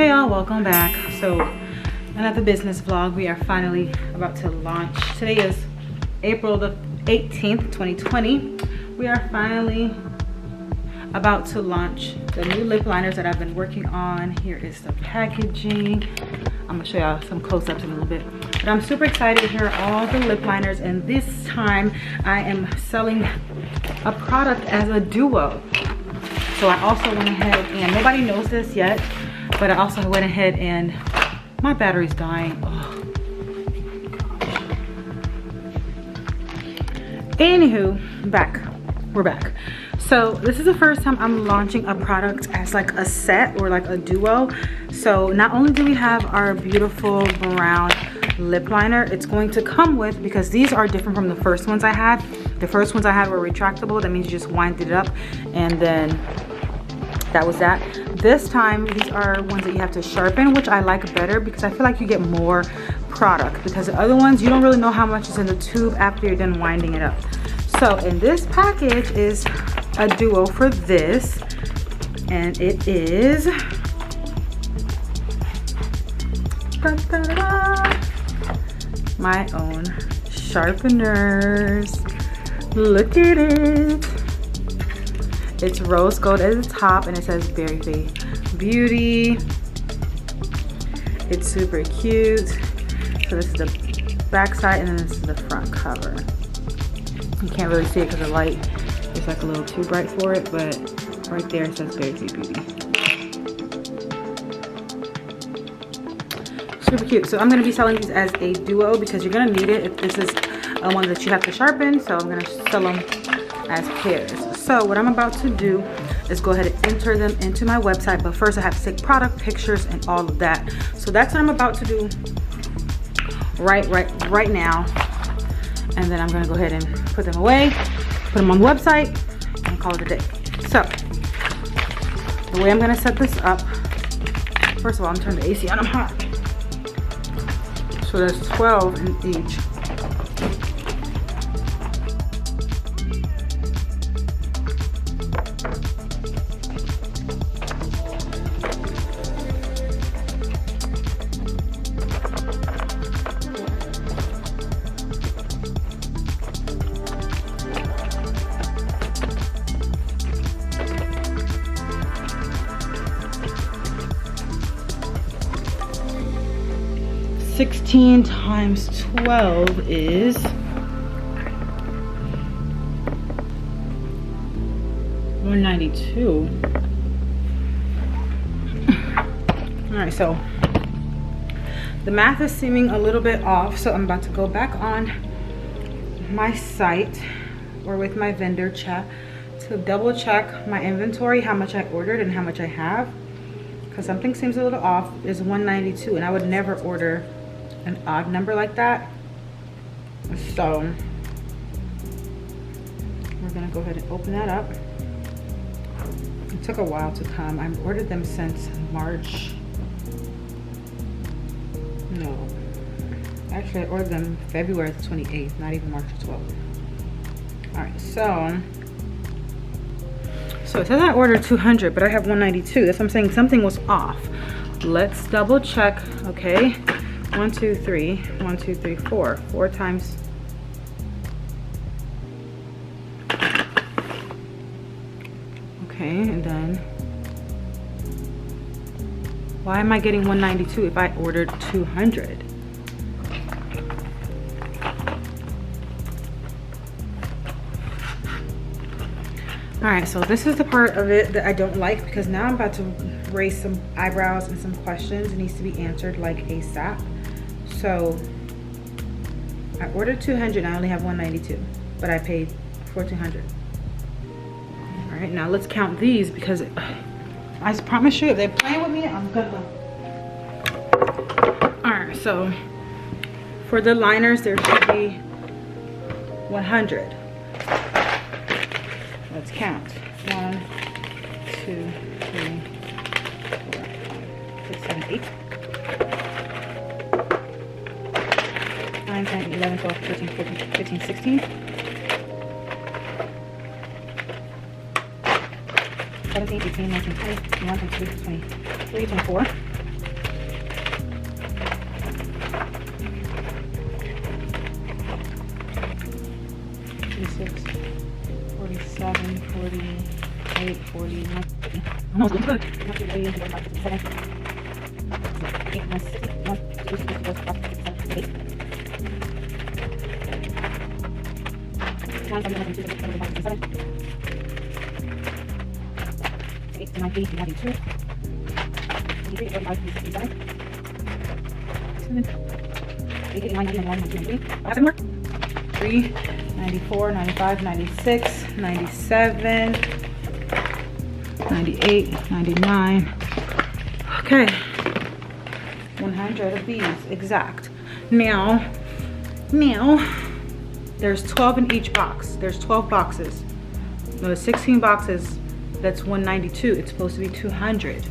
Hey y'all, welcome back. So another business vlog. We are finally about to launch. Today is April the 18th, 2020. We are finally about to launch the new lip liners that I've been working on. Here is the packaging. I'm gonna show y'all some close-ups in a little bit. But I'm super excited. Here are all the lip liners, and this time I am selling a product as a duo. So I also went ahead, and nobody knows this yet, but I also went ahead and my battery's dying. Oh, anywho, we're back. So this is the first time I'm launching a product as like a set or like a duo. So not only do we have our beautiful brown lip liner, it's going to come with, because these are different from the first ones I had. The first ones I had were retractable. That means you just winded it up and then that was that. This time these are ones that you have to sharpen, which I like better because I feel like you get more product, because the other ones you don't really know how much is in the tube after you're done winding it up. So in this package is a duo for this, and it is my own sharpeners. Look at it. It's rose gold at the top and it says BerryFae Beauty. It's super cute. So this is the back side and then this is the front cover. You can't really see it because the light is like a little too bright for it, but right there it says BerryFae Beauty. Super cute. So I'm going to be selling these as a duo because you're going to need it if this is one that you have to sharpen. So I'm going to sell them as pairs. So what I'm about to do is go ahead and enter them into my website, but first I have to take product pictures and all of that. So that's what I'm about to do right now. And then I'm going to go ahead and put them away, put them on the website, and call it a day. So the way I'm going to set this up, first of all, I'm turning the AC on. I'm hot. So there's 12 in each. $16 times 12 is $192. All right, so the math is seeming a little bit off, so I'm about to go back on my site or with my vendor chat to double check my inventory, how much I ordered and how much I have, because something seems a little off. Is $192, and I would never order an odd number like that. So we're gonna go ahead and open that up. It took a while to come. I've ordered them since March. No, actually I ordered them February 28th, not even March 12th. All right, so it says I ordered 200, but I have 192. That's what I'm saying, something was off. Let's double check. Okay, 1 2 3 1 2 3 4 times. Okay, and then why am I getting 192 if I ordered 200? All right, so this is the part of it that I don't like, because now I'm about to raise some eyebrows and some questions. It needs to be answered like ASAP. So I ordered 200 and I only have 192, but I paid for 200. All right, now let's count these, because I promise you if they're playing with me, I'm gonna. All right, so for the liners there should be 100. Let's count. 1 2 3 4 5 6 7 8 9 10 11 12 13 14 15 16 17 18 19 20 21 22 23 24 48, 40, almost good. 94, 95, 96, 97, 98, 99. Okay, 100 of these exact. Now there's 12 in each box. There's 12 boxes. No, 16 boxes. That's 192. It's supposed to be 200.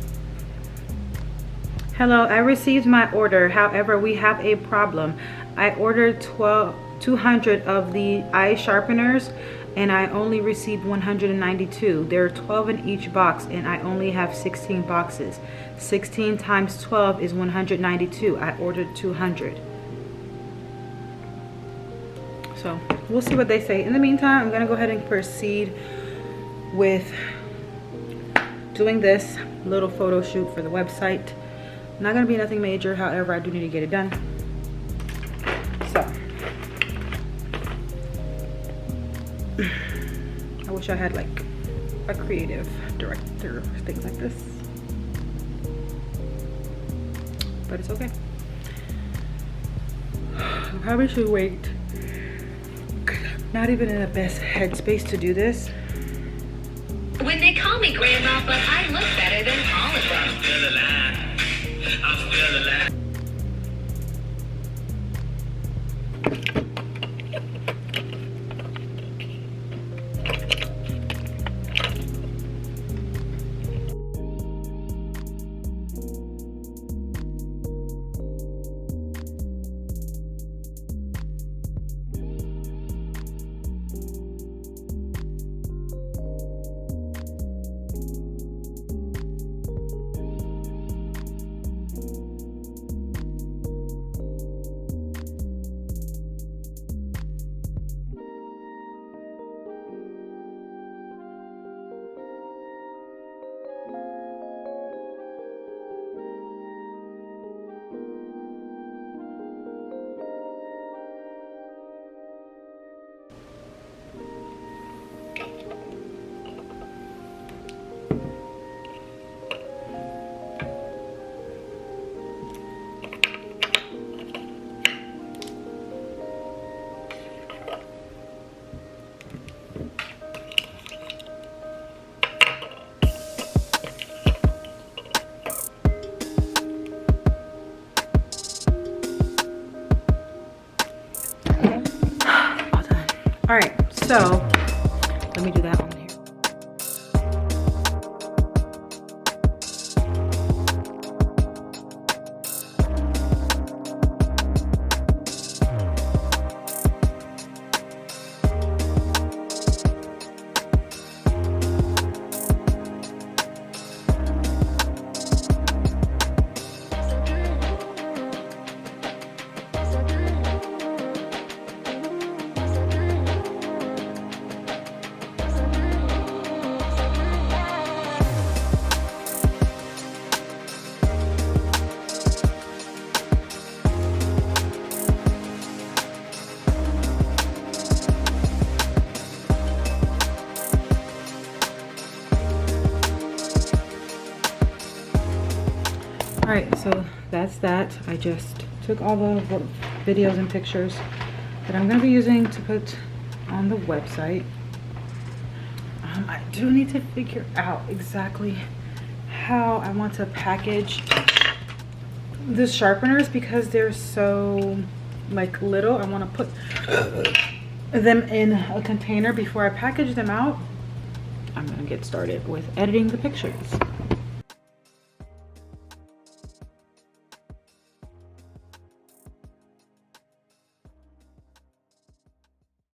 Hello, I received my order. However, we have a problem. I ordered 200 of the eye sharpeners and I only received 192. There are 12 in each box and I only have 16 boxes. 16 times 12 is 192. I ordered 200. So we'll see what they say. In the meantime, I'm gonna go ahead and proceed with doing this little photo shoot for the website. Not gonna be nothing major, however, I do need to get it done. So I wish I had like a creative director for things like this, but it's okay. I probably should wait. Not even in the best headspace to do this. When they call me grandma, but I look better than all of them. I'm still alive. I'm still alive. All right, so let me do that one here. All right, so that's that. I just took all the videos and pictures that I'm going to be using to put on the website. I do need to figure out exactly how I want to package the sharpeners because they're so like little. I want to put them in a container before I package them out. I'm going to get started with editing the pictures.